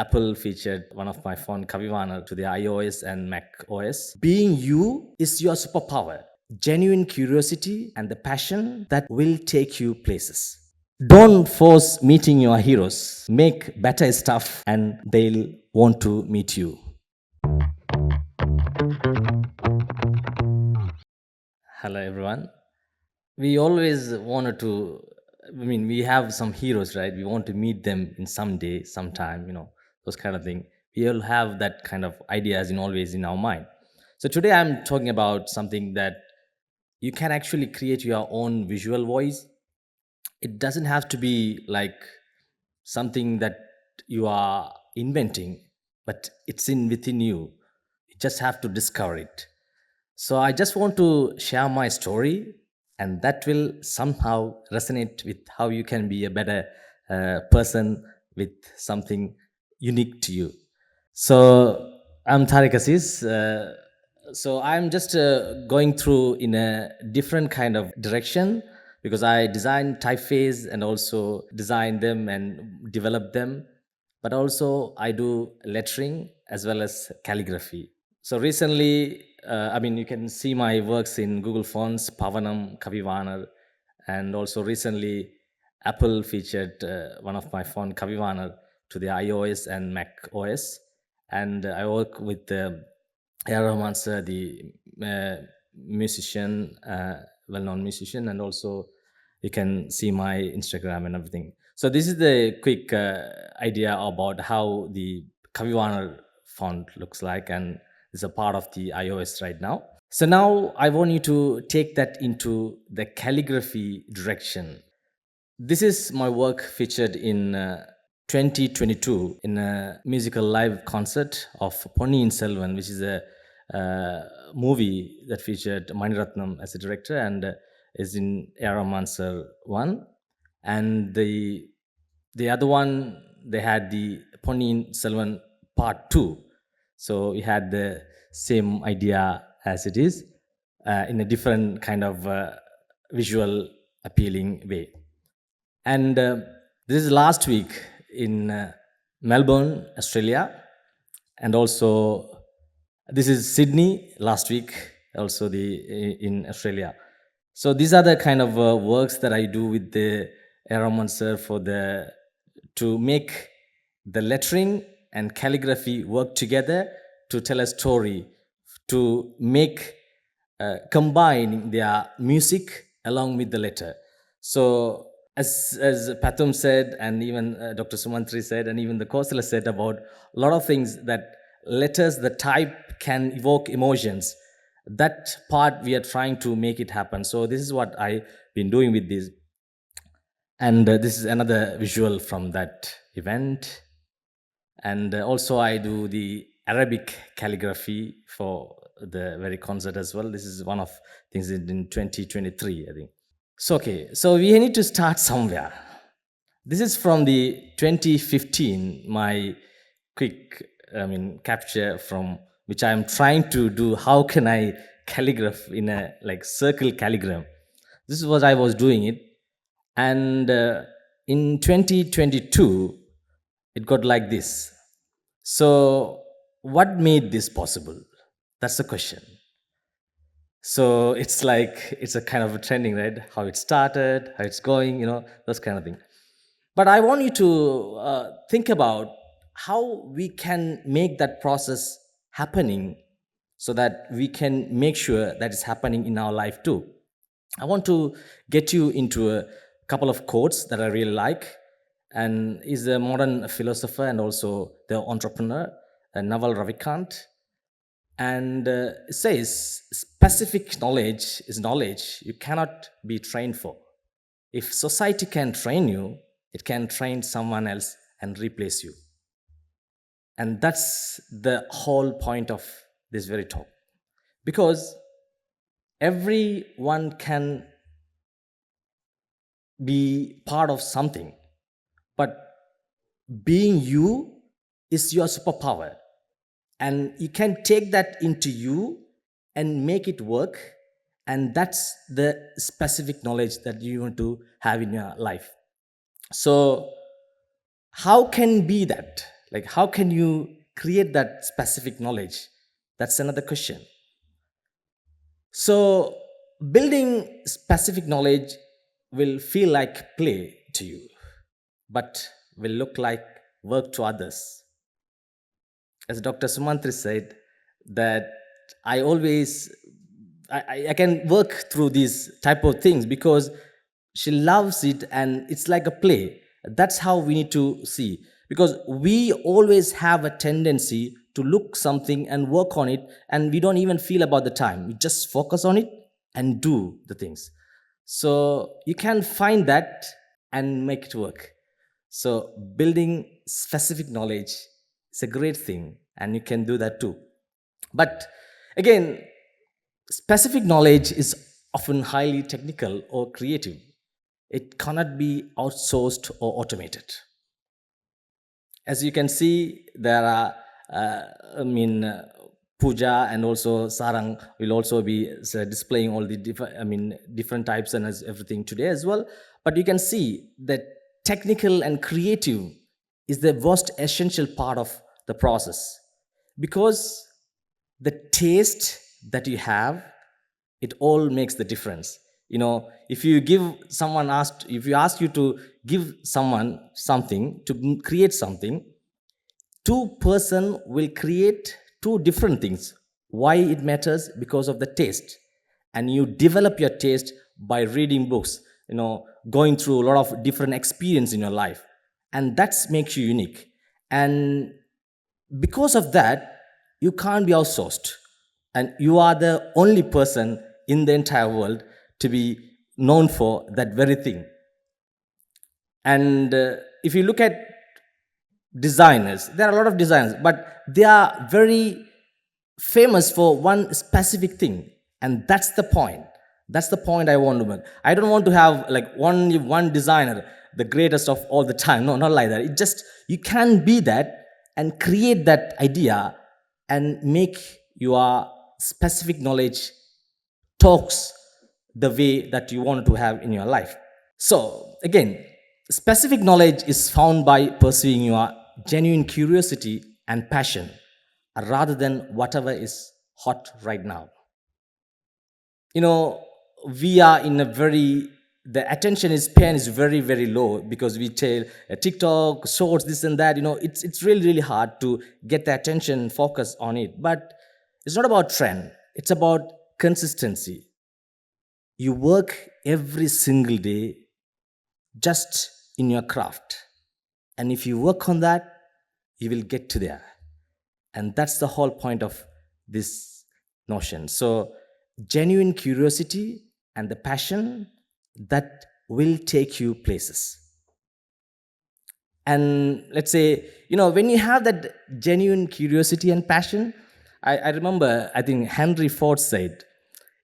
Apple featured one of my phone, Kavivana, to the iOS and Mac OS. Being you is your superpower. Genuine curiosity and the passion that will take you places. Don't force meeting your heroes. Make better stuff and they'll want to meet you. Hello, everyone. We always wanted to, we have some heroes, right? We want to meet them in some day, sometime, those kind of thing. We all have that kind of ideas in always in our mind. So today I'm talking about something that you can actually create your own visual voice. It doesn't have to be like something that you are inventing, but it's in within you. You just have to discover it. So I just want to share my story, and that will somehow resonate with how you can be a better person with something unique to you. So I'm Tharique Azeez. So I'm just going through in a different kind of direction because I design typeface and also design them and develop them. But also I do lettering as well as calligraphy. So recently, you can see my works in Google Fonts, Pavanam, Kavivana, and also recently Apple featured one of my font, Kavivana, to the iOS and Mac OS. And I work with Rahman sir, the musician, well-known musician, and also you can see my Instagram and everything. So this is the quick idea about how the Kavivana font looks like, and is a part of the iOS right now. So now I want you to take that into the calligraphy direction. This is my work featured in 2022 in a musical live concert of Ponniyin Selvan, which is a movie that featured Maniratnam as a director and is in Rahman sir one. And the other one, they had the Ponniyin Selvan part 2. So we had the same idea as it is in a different kind of visual appealing way. And this is last week in Melbourne, Australia, and also this is Sydney last week, also in Australia. So these are the kind of works that I do with the Rahman sir to make the lettering and calligraphy work together to tell a story, to make combine their music along with the letter. So as Patum said, and even Dr. Sumantri said, and even the Kosala said about a lot of things, that letters, the type can evoke emotions. That part we are trying to make it happen. So this is what I've been doing with this. And this is another visual from that event. And also I do the Arabic calligraphy for the very concert as well. This is one of things in 2023, I think. So, okay, so we need to start somewhere. This is from the 2015, my quick, capture from which I'm trying to do. How can I calligraph in a like circle calligram? This is what I was doing it. And in 2022, it got like this. So what made this possible? That's the question. So it's like, it's a kind of a trending, right? How it started, how it's going, those kind of thing. But I want you to think about how we can make that process happening so that we can make sure that it's happening in our life too. I want to get you into a couple of quotes that I really like, and is a modern philosopher and also the entrepreneur, Naval Ravikant. And it says, specific knowledge is knowledge you cannot be trained for. If society can train you, it can train someone else and replace you. And that's the whole point of this very talk. Because everyone can be part of something, but being you is your superpower. And you can take that into you and make it work. And that's the specific knowledge that you want to have in your life. So how can be that? Like, how can you create that specific knowledge? That's another question. So, building specific knowledge will feel like play to you, but will look like work to others. As Dr. Sumantri said, that I always I can work through these type of things because she loves it and it's like a play. That's how we need to see, because we always have a tendency to look something and work on it, and we don't even feel about the time. We just focus on it and do the things. So you can find that and make it work. So building specific knowledge is a great thing, and you can do that too. But again, specific knowledge is often highly technical or creative. It cannot be outsourced or automated. As you can see, there are, Puja and also Sarang will also be displaying all the different types and everything today as well. But you can see that technical and creative is the most essential part of the process, because the taste that you have, it all makes the difference. If you give someone asked if you ask you to give someone something to create something, two-person will create two different things. Why it matters? Because of the taste. And you develop your taste by reading books, going through a lot of different experience in your life, and that makes you unique. And because of that, you can't be outsourced, and you are the only person in the entire world to be known for that very thing. And if you look at designers, there are a lot of designers, but they are very famous for one specific thing, and that's the point. That's the point I want to make. I don't want to have like only one designer, the greatest of all the time. No, not like that. It just, you can be that and create that idea and make your specific knowledge talks the way that you want to have in your life. So again, specific knowledge is found by pursuing your genuine curiosity and passion rather than whatever is hot right now. You know, we are in a very, the attention span is very, very low, because we tell TikTok, shorts, this and that. It's really, really hard to get the attention focus on it. But it's not about trend, it's about consistency. You work every single day just in your craft. And if you work on that, you will get to there. And that's the whole point of this notion. So, genuine curiosity and the passion that will take you places. And let's say, when you have that genuine curiosity and passion, I remember, I think Henry Ford said,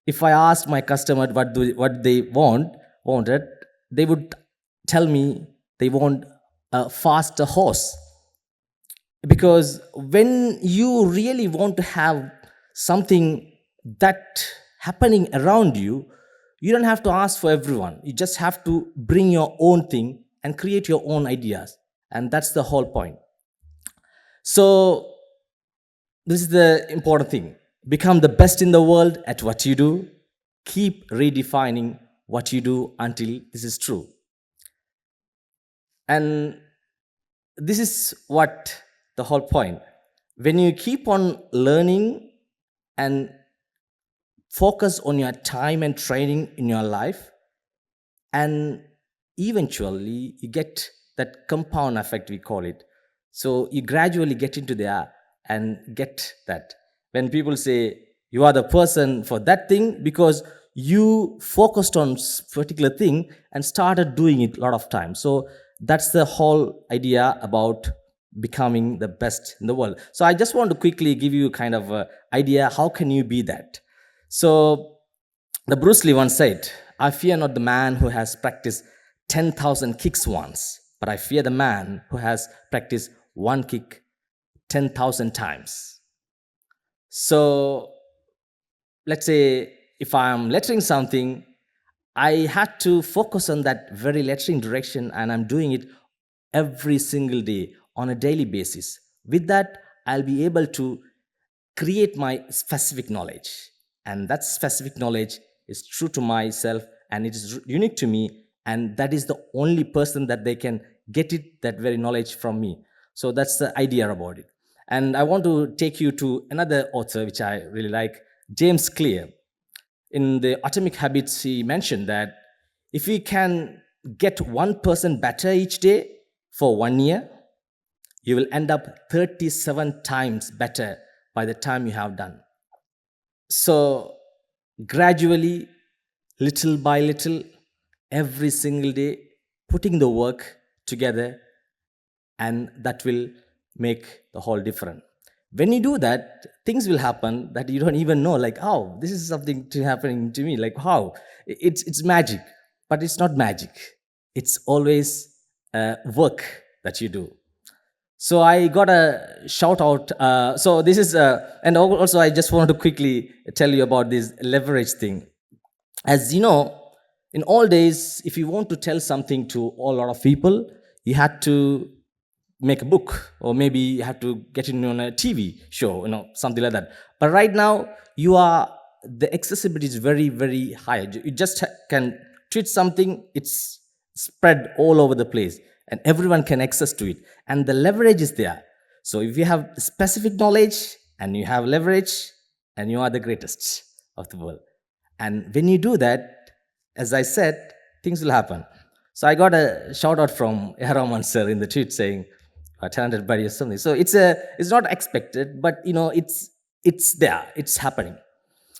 if I asked my customer what they wanted, they would tell me they want a faster horse. Because when you really want to have something that happening around you, you don't have to ask for everyone. You just have to bring your own thing and create your own ideas. And that's the whole point. So this is the important thing. Become the best in the world at what you do. Keep redefining what you do until this is true. And this is what the whole point. When you keep on learning and focus on your time and training in your life, and eventually you get that compound effect, we call it. So you gradually get into there and get that. When people say you are the person for that thing, because you focused on particular thing and started doing it a lot of times. So that's the whole idea about becoming the best in the world. So I just want to quickly give you kind of an idea, how can you be that? So the Bruce Lee once said, I fear not the man who has practiced 10,000 kicks once, but I fear the man who has practiced one kick 10,000 times. So let's say if I'm lettering something, I had to focus on that very lettering direction, and I'm doing it every single day on a daily basis. With that, I'll be able to create my specific knowledge. And that specific knowledge is true to myself and it is unique to me. And that is the only person that they can get it, that very knowledge from me. So that's the idea about it. And I want to take you to another author, which I really like, James Clear. In the Atomic Habits, he mentioned that if we can get 1% better each day for 1 year, you will end up 37 times better by the time you have done. So, gradually, little by little, every single day, putting the work together, and that will make the whole difference. When you do that, things will happen that you don't even know, like, oh, this is something to happening to me, like how it's magic, but it's not magic. It's always work that you do. So I got a shout out. So this is, and also I just wanted to quickly tell you about this leverage thing. As you know, in all days, if you want to tell something to a lot of people, you had to make a book, or maybe you have to get in on a TV show, something like that. But right now, the accessibility is very, very high. You just can tweet something, it's spread all over the place, and everyone can access to it, and the leverage is there. So if you have specific knowledge and you have leverage, and you are the greatest of the world. And when you do that, as I said, things will happen. So I got a shout out from Rahman sir in the tweet saying, talented buddy or something. So it's not expected, but it's there, it's happening.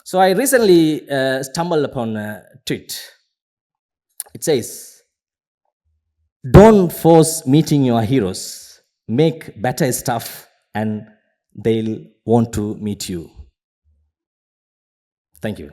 So I recently stumbled upon a tweet. It says, "Don't force meeting your heroes. Make better stuff, and they'll want to meet you." Thank you.